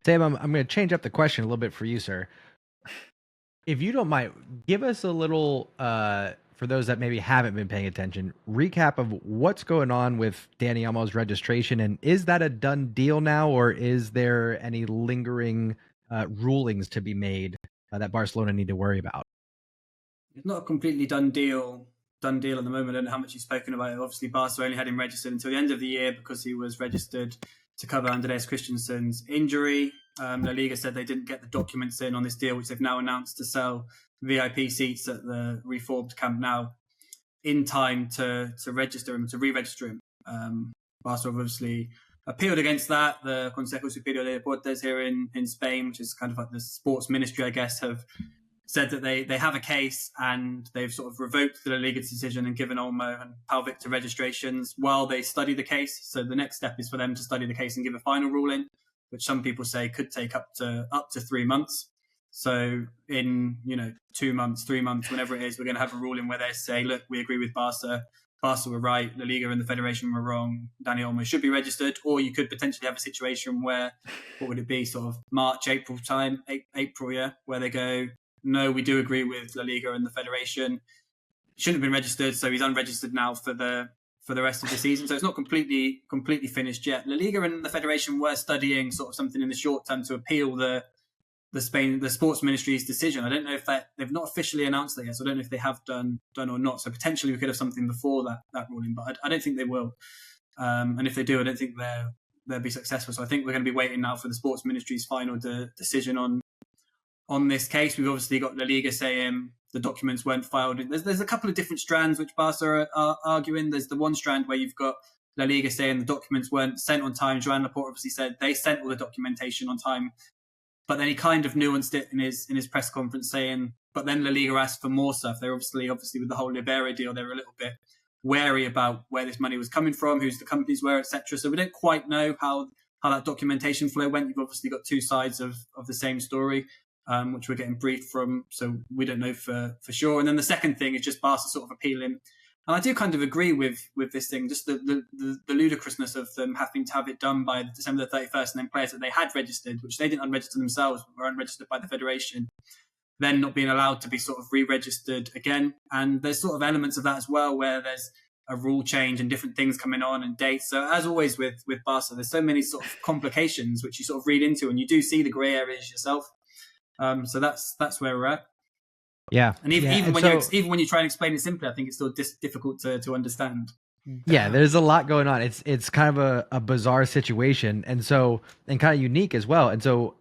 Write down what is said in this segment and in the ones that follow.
Sam, I'm going to change up the question a little bit for you, sir. If you don't mind, give us a little, for those that maybe haven't been paying attention, recap of what's going on with Dani Olmo's registration, and is that a done deal now, or is there any lingering rulings to be made that Barcelona need to worry about? It's not a completely done deal at the moment. I don't know how much you've spoken about it. Obviously, Barca only had him registered until the end of the year because he was registered to cover Andreas Christensen's injury. La Liga said they didn't get the documents in on this deal, which they've now announced to sell VIP seats at the reformed Camp Nou in time to register him, to re-register him. Barca obviously appealed against that. The Consejo Superior de Deportes here in Spain, which is kind of like the sports ministry, I guess, have said that they have a case and they've sort of revoked the La Liga's decision and given Olmo and Pau Victor registrations while they study the case. So the next step is for them to study the case and give a final ruling, which some people say could take up to 3 months. So in 2 months, 3 months, whenever it is, we're going to have a ruling where they say, look, we agree with Barca. Barca were right, La Liga and the Federation were wrong. Dani Olmo should be registered. Or you could potentially have a situation where, what would it be, sort of March, April time, April, yeah, where they go, no, we do agree with La Liga and the Federation. He shouldn't have been registered, so he's unregistered now for the rest of the season. So it's not completely finished yet. La Liga and the Federation were studying sort of something in the short term to appeal the sports ministry's decision. I don't know if they've not officially announced that yet, so I don't know if they have done or not. So potentially we could have something before that ruling, but I don't think they will. And if they do, I don't think they'll be successful. So I think we're going to be waiting now for the sports ministry's final decision on this case. We've obviously got La Liga saying the documents weren't filed. There's a couple of different strands which Barca are arguing. There's the one strand where you've got La Liga saying the documents weren't sent on time. Joan Laporte obviously said they sent all the documentation on time, but then he kind of nuanced it in his press conference saying, but then La Liga asked for more stuff. They're obviously with the whole Libera deal, they were a little bit wary about where this money was coming from, whose the companies were, etc. So we don't quite know how that documentation flow went. You've obviously got two sides of the same story. Which we're getting briefed from, so we don't know for sure. And then the second thing is just Barca sort of appealing. And I do kind of agree with this thing, just the ludicrousness of them having to have it done by December the 31st, and then players that they had registered, which they didn't unregister themselves, were unregistered by the Federation, then not being allowed to be sort of re-registered again. And there's sort of elements of that as well, where there's a rule change and different things coming on and dates. So as always with Barca, there's so many sort of complications which you sort of read into, and you do see the grey areas yourself. So that's where we're at. Yeah, and even when you try and explain it simply, I think it's still difficult to understand. Yeah, there's a lot going on. It's kind of a bizarre situation, and kind of unique as well. And so,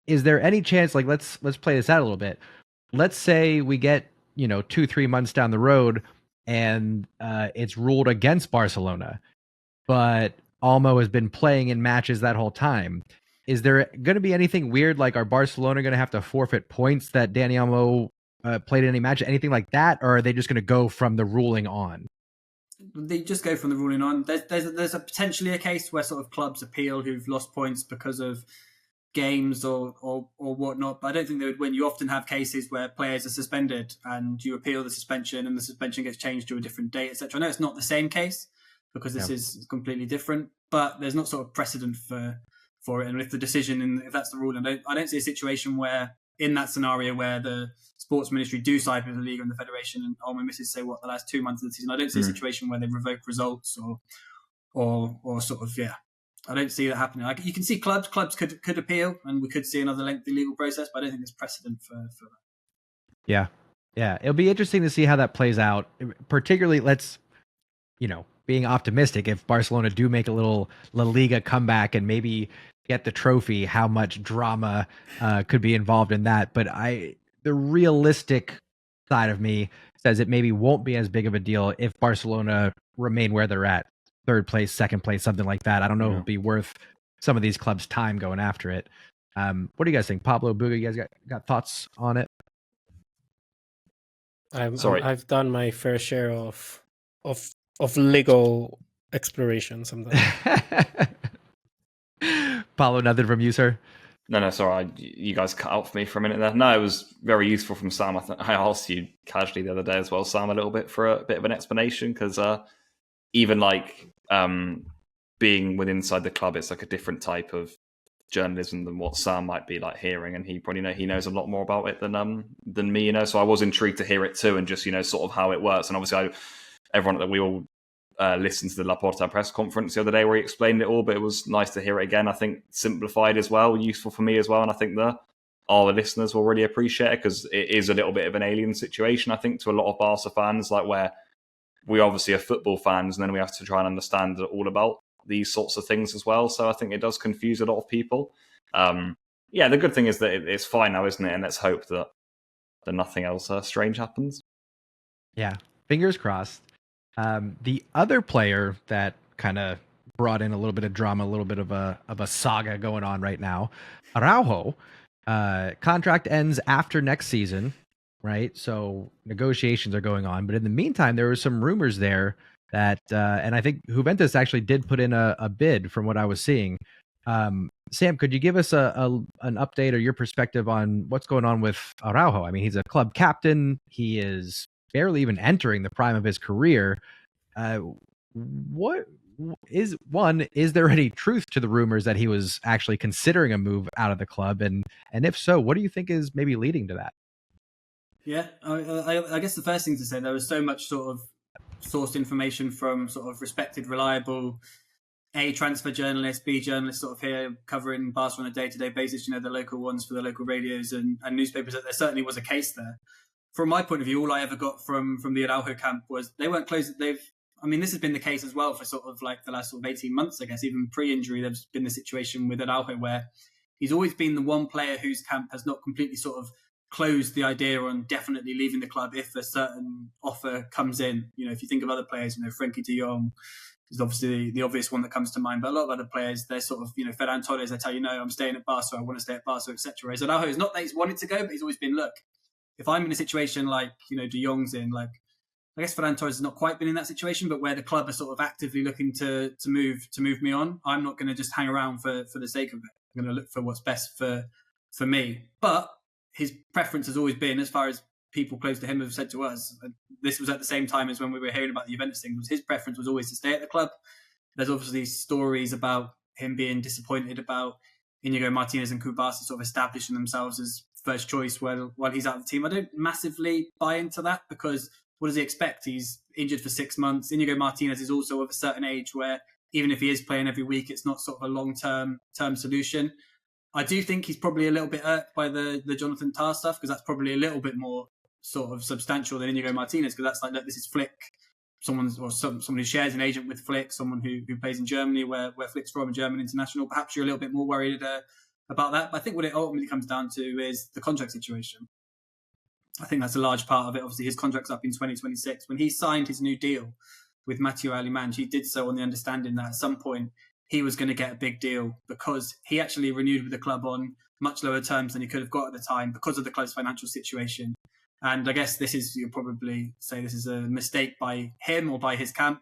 is there any chance? Like, let's play this out a little bit. Let's say we get 2-3 months down the road, and it's ruled against Barcelona, but Olmo has been playing in matches that whole time. Is there going to be anything weird? Like, are Barcelona going to have to forfeit points that Dani Olmo played in any match, anything like that? Or are they just going to go from the ruling on? They just go from the ruling on. There's a potentially a case where sort of clubs appeal who've lost points because of games or whatnot, but I don't think they would win. You often have cases where players are suspended and you appeal the suspension and the suspension gets changed to a different date, etc. I know it's not the same case because this is completely different, but there's not sort of precedent for it. And if the decision, if that's the rule, I don't see a situation where, in that scenario where the sports ministry do side with the league and the federation, and Olmo misses say the last 2 months of the season, I don't see a situation where they revoke results or sort of I don't see that happening. Like, you can see clubs could appeal, and we could see another lengthy legal process, but I don't think there's precedent for that. Yeah, it'll be interesting to see how that plays out. Particularly, being optimistic, if Barcelona do make a little La Liga comeback and maybe get the trophy, how much drama could be involved in that. But the realistic side of me says it maybe won't be as big of a deal if Barcelona remain where they're at, third place, second place, something like that. I don't know if it'll be worth some of these clubs' time going after it. What do you guys think? Pablo, Buga, you guys got thoughts on it? I've done my fair share of legal exploration sometimes. Paulo, nothing from you, sir? No, sorry. You guys cut out for me for a minute there. No, it was very useful from Sam. I asked you casually the other day as well, Sam, a little bit for a bit of an explanation, because even being with inside the club, it's like a different type of journalism than what Sam might be like hearing, and he probably he knows a lot more about it than me, So I was intrigued to hear it too, and just sort of how it works. And obviously, everyone that we all listened to the Laporta press conference the other day where he explained it all, but it was nice to hear it again. I think simplified as well, useful for me as well, and I think all the listeners will really appreciate it because it is a little bit of an alien situation, I think, to a lot of Barca fans, like where we obviously are football fans, and then we have to try and understand all about these sorts of things as well. So I think it does confuse a lot of people. The good thing is that it's fine now, isn't it? And let's hope that nothing else strange happens. Yeah, fingers crossed. The other player that kind of brought in a little bit of drama, a little bit of a saga going on right now, Araujo, contract ends after next season, right? So negotiations are going on. But in the meantime, there were some rumors there that, and I think Juventus actually did put in a bid from what I was seeing. Sam, could you give us an update or your perspective on what's going on with Araujo? I mean, he's a club captain. He is barely even entering the prime of his career. Is there any truth to the rumors that he was actually considering a move out of the club? And if so, what do you think is maybe leading to that? Yeah, I guess the first thing to say, there was so much sort of sourced information from sort of respected, reliable A, transfer journalists, B, journalists sort of here covering Barca on a day-to-day basis, the local ones for the local radios and newspapers, that there certainly was a case there. From my point of view, all I ever got from the Araujo camp was they weren't close. This has been the case as well for sort of like the last sort of 18 months, I guess. Even pre-injury, there's been the situation with Araujo where he's always been the one player whose camp has not completely sort of closed the idea on definitely leaving the club if a certain offer comes in. If you think of other players, Frenkie de Jong is obviously the obvious one that comes to mind, but a lot of other players, they're sort of, Ferran Torres, they tell you, no, I'm staying at Barca, I want to stay at Barca, etc. Whereas Araujo is not that he's wanted to go, but he's always been, look, if I'm in a situation like, de Jong's in, like, I guess Ferran Torres has not quite been in that situation, but where the club are sort of actively looking to move me on, I'm not going to just hang around for the sake of it. I'm going to look for what's best for me. But his preference has always been, as far as people close to him have said to us, this was at the same time as when we were hearing about the Juventus thing, was his preference was always to stay at the club. There's obviously stories about him being disappointed about Inigo Martinez and Kubasa sort of establishing themselves as first choice while he's out of the team. I don't massively buy into that because what does he expect? He's injured for 6 months. Inigo Martinez is also of a certain age where even if he is playing every week, it's not sort of a long-term solution. I do think he's probably a little bit irked by the Jonathan Tah stuff because that's probably a little bit more sort of substantial than Inigo Martinez because that's like, look, this is Flick, someone who shares an agent with Flick, someone who plays in Germany where Flick's from, a German international. Perhaps you're a little bit more worried about that. But I think what it ultimately comes down to is the contract situation. I think that's a large part of it. Obviously, his contract's up in 2026. When he signed his new deal with Matteo Alemany, he did so on the understanding that at some point he was going to get a big deal because he actually renewed with the club on much lower terms than he could have got at the time because of the close financial situation. And I guess you'll probably say this is a mistake by him or by his camp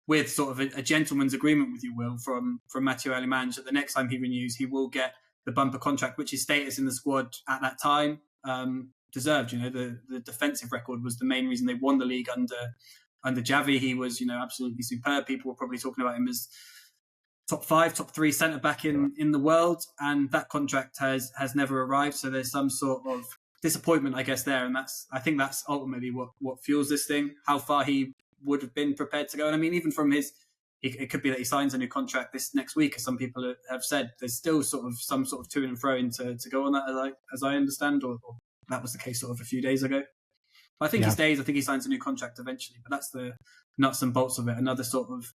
with sort of a gentleman's agreement, with you will, from Matteo Alemany that the next time he renews, he will get the bumper contract, which his status in the squad at that time deserved. The defensive record was the main reason they won the league under Xavi. He was, absolutely superb. People were probably talking about him as top 5, top 3 centre back in the world, and that contract has never arrived. So there's some sort of disappointment, I guess, there, and I think that's ultimately what fuels this thing. How far he would have been prepared to go, and I mean, even from it could be that he signs a new contract this next week, as some people have said. There's still sort of some sort of to and fro to go on that, as I understand, or that was the case sort of a few days ago. But I think he stays. I think he signs a new contract eventually. But that's the nuts and bolts of it. Another sort of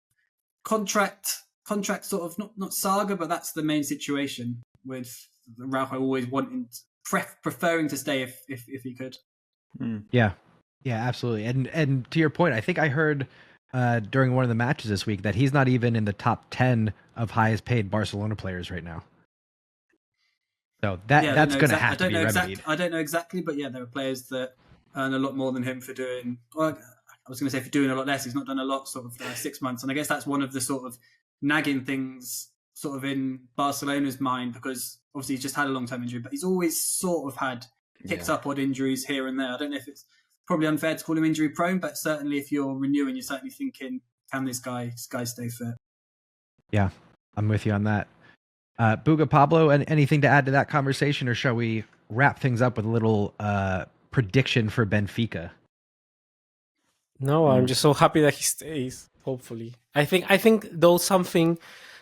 contract sort of not saga, but that's the main situation with Araujo always preferring to stay if he could. Yeah, absolutely. And to your point, I think I heard during one of the matches this week that he's not even in the top 10 of highest paid Barcelona players right now. So that's going to have to be remedied. I don't know exactly, but yeah, there are players that earn a lot more than him for doing. Well, I was going to say for doing a lot less. He's not done a lot, sort of 6 months, and I guess that's one of the sort of nagging things sort of in Barcelona's mind, because obviously he's just had a long-term injury, but he's always sort of picked up odd injuries here and there. I don't know if it's probably unfair to call him injury prone, but certainly if you're renewing, you're certainly thinking, can this guy stay fit? Yeah, I'm with you on that. Buga Pablo, and anything to add to that conversation, or shall we wrap things up with a little prediction for Benfica? No, I'm just so happy that he stays. Hopefully, I think though something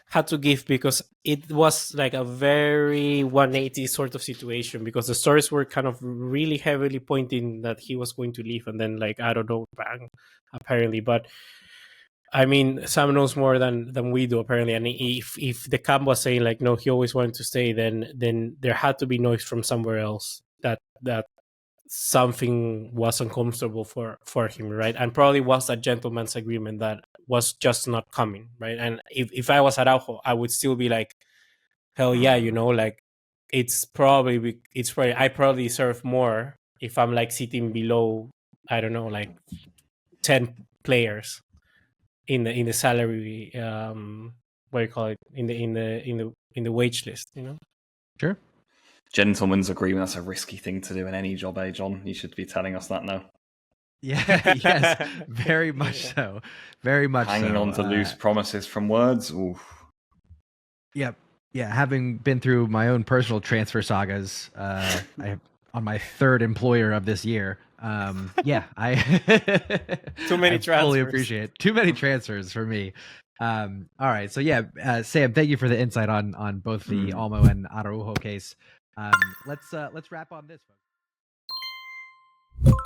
had to give, because it was like a very 180 sort of situation, because the stories were kind of really heavily pointing that he was going to leave, and then like I don't know, bang, apparently. But I mean, Sam knows more than we do apparently, and if the camp was saying like no, he always wanted to stay, then there had to be noise from somewhere else that something was uncomfortable for him, right? And probably was a gentleman's agreement that was just not coming, right? And if I was Araujo, I would still be like, hell yeah, like it's probably I probably deserve more if I'm like sitting below, I don't know, like 10 players in the salary what do you call it, in the wage list, Sure. Gentleman's agreement, that's a risky thing to do in any job, eh, John? You should be telling us that now. Yeah, yes, very much so. Very much Hanging so. on to loose promises from words. Oof. Yep. Yeah, having been through my own personal transfer sagas, I on my third employer of this year. Yeah, I Too many I fully transfers. appreciate it. Too many transfers for me. All right, so yeah, Sam, thank you for the insight on both the Olmo and Araujo case. Let's wrap on this, folks.